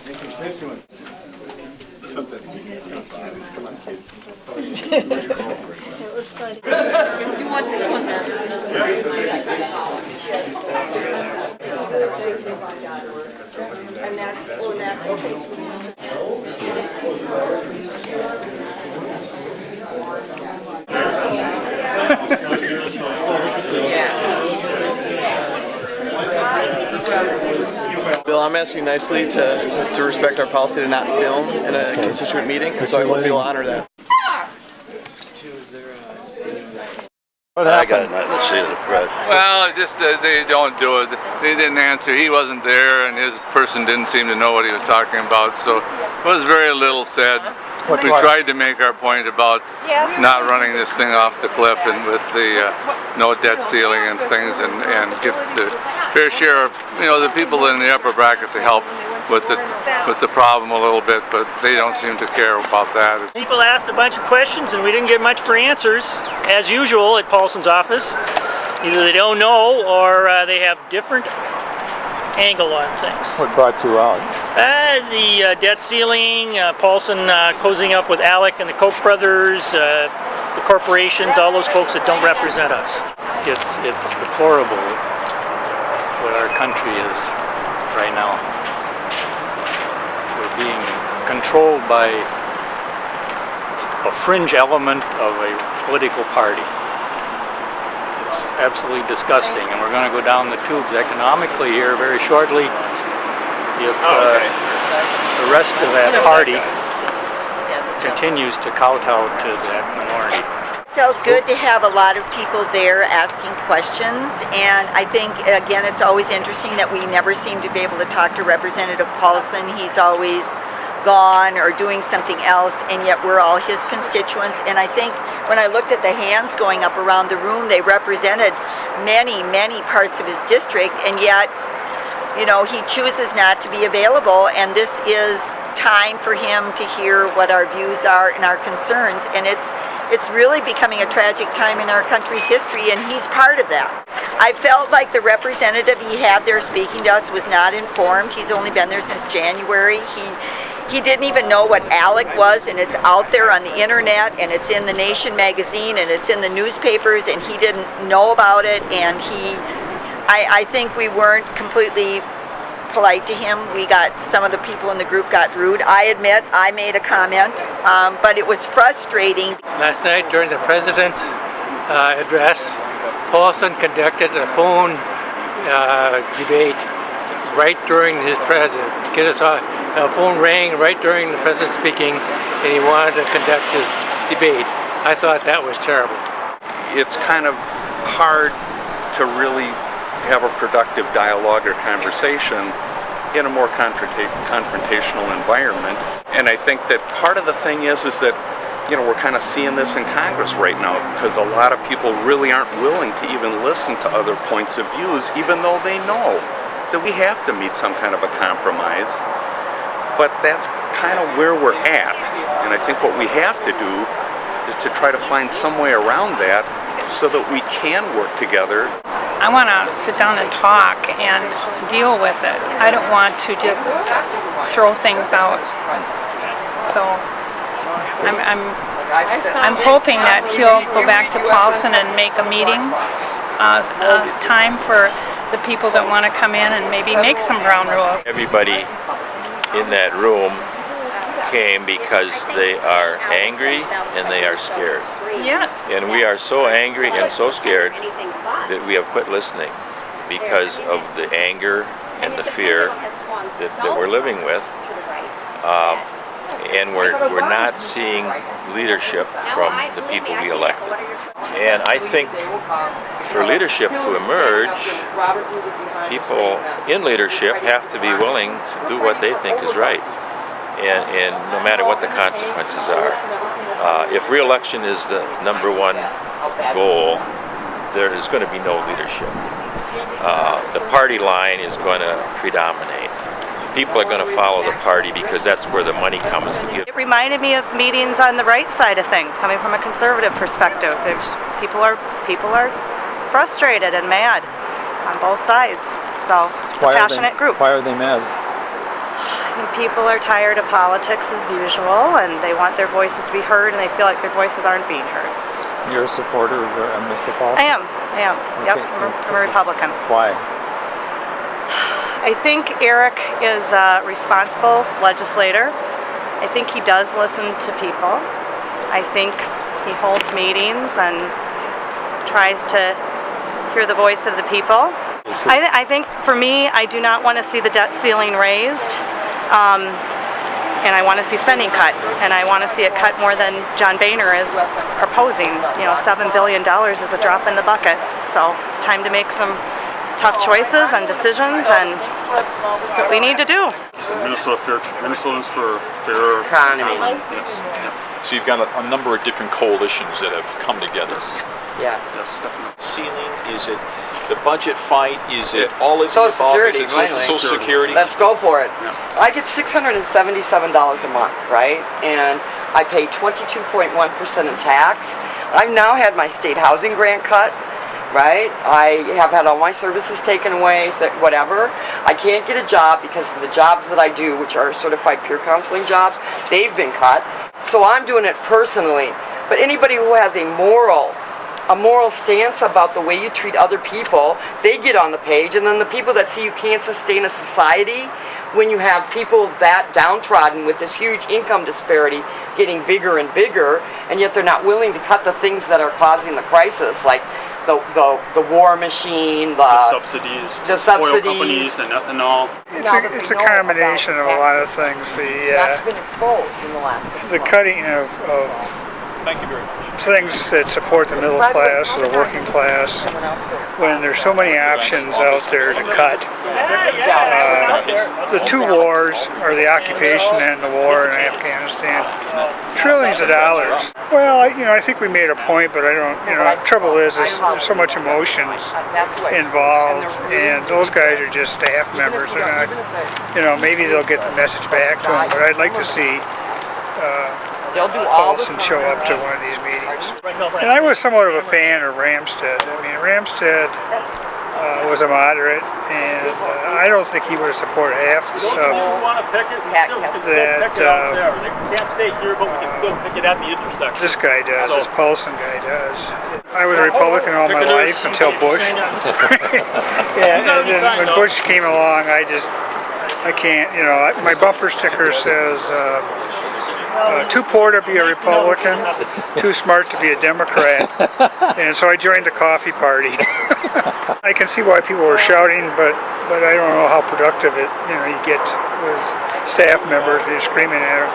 Constituents. Something. Come on, kids. You want this one then? And that's Bill, I'm asking nicely to respect our policy to not film in a constituent meeting, and so I hope you'll honor that. I got nothing to say to the press. Well, just they don't do it. They didn't answer. He wasn't there, and his person didn't seem to know what he was talking about, so it was very little said. We tried to make our point about not running this thing off the cliff and with the no debt ceiling and things, and get the fair share of the people in the upper bracket to help with the problem a little bit, but they don't seem to care about that. People asked a bunch of questions and we didn't get much for answers, as usual at Paulsen's office. Either they don't know or they have different angle on things. What brought you out? The debt ceiling, Paulsen closing up with Alec and the Koch brothers, the corporations, all those folks that don't represent us. It's deplorable what our country is right now. We're being controlled by a fringe element of a political party. It's absolutely disgusting, and we're going to go down the tubes economically here very shortly if the rest of that party continues to kowtow to that minority. felt good to have a lot of people there asking questions, and I think again it's always interesting that we never seem to be able to talk to Representative Paulsen. He's always gone or doing something else, and yet we're all his constituents. And I think when I looked at the hands going up around the room, they represented many parts of his district, and yet he chooses not to be available, and this is time for him to hear what our views are and our concerns, and it's really becoming a tragic time in our country's history, and he's part of that. I felt like the representative he had there speaking to us was not informed. He's only been there since January. He didn't even know what ALEC was, and it's out there on the internet, and it's in the Nation magazine, and it's in the newspapers, and he didn't know about it, and I think we weren't completely polite to him. Some of the people in the group got rude. I admit I made a comment, but it was frustrating. Last night during the President's address, Paulsen conducted a phone debate right during his president. A phone rang right during the President speaking, and he wanted to conduct his debate. I thought that was terrible. It's kind of hard to really have a productive dialogue or conversation in a more confrontational environment. And I think that part of the thing is that we're kind of seeing this in Congress right now, because a lot of people really aren't willing to even listen to other points of views, even though they know that we have to meet some kind of a compromise. But that's kind of where we're at, and I think what we have to do is to try to find some way around that so that we can work together. I want to sit down and talk and deal with it. I don't want to just throw things out. So I'm hoping that he'll go back to Paulsen and make a meeting time for the people that want to come in and maybe make some ground rules. Everybody in that room came because they are angry and they are scared. Yes. And we are so angry and so scared that we have quit listening because of the anger and the fear that we're living with. And we're not seeing leadership from the people we elected. And I think for leadership to emerge, people in leadership have to be willing to do what they think is right. And no matter what the consequences are. If re-election is the number one goal, there is going to be no leadership. The party line is going to predominate. People are going to follow the party because that's where the money comes to give. It reminded me of meetings on the right side of things, coming from a conservative perspective. People are frustrated and mad. It's on both sides. So, passionate group. Why are they mad? think people are tired of politics as usual, and they want their voices to be heard, and they feel like their voices aren't being heard. You're a supporter of Mr. Paulsen? I am. Yep, Okay. I'm a Republican. Why? I think Erik is a responsible legislator. I think he does listen to people. I think he holds meetings and tries to hear the voice of the people. I think for me, I do not want to see the debt ceiling raised, and I want to see spending cut, and I want to see it cut more than John Boehner is proposing. You know, $7 billion is a drop in the bucket, so it's time to make some tough choices and decisions, and that's what we need to do. Minnesotans for fair Economy. Yes. Yeah. So you've got a number of different coalitions that have come together. Yeah. Yes, definitely. Ceiling, is it the budget fight? Is it all of the Social above? Security, Is it finally. Social Security? Let's go for it. Yeah. I get $677 a month, right? And I pay 22.1% in tax. I've now had my state housing grant cut, right? I have had all my services taken away, whatever. I can't get a job because of the jobs that I do, which are certified peer counseling jobs, they've been cut. So I'm doing it personally. But anybody who has a moral stance about the way you treat other people, they get on the page, and then the people that see you can't sustain a society when you have people that downtrodden with this huge income disparity getting bigger and bigger, and yet they're not willing to cut the things that are causing the crisis, like the war machine, the subsidies, subsidies, oil companies, and ethanol. It's a combination of a lot of things. That's been exposed in the last 6 The months. cutting of Thank you very much. things that support the middle class or the working class, when there's so many options out there to cut. The two wars, or the occupation and the war in Afghanistan, trillions of dollars. Well, I think we made a point, but I don't, the trouble is there's so much emotions involved, and those guys are just staff members. They're not, maybe they'll get the message back to them, but I'd like to see Paulsen show up to one of these meetings. And I was somewhat of a fan of Ramstad. I mean, Ramstad was a moderate, and I don't think he would support half the stuff that this guy does, this Paulsen guy does. I was a Republican all my life until Bush. And then when Bush came along, I can't, my bumper sticker says, too poor to be a Republican, too smart to be a Democrat, and so I joined the coffee party. I can see why people were shouting, but I don't know how productive you get with staff members and you're screaming at them.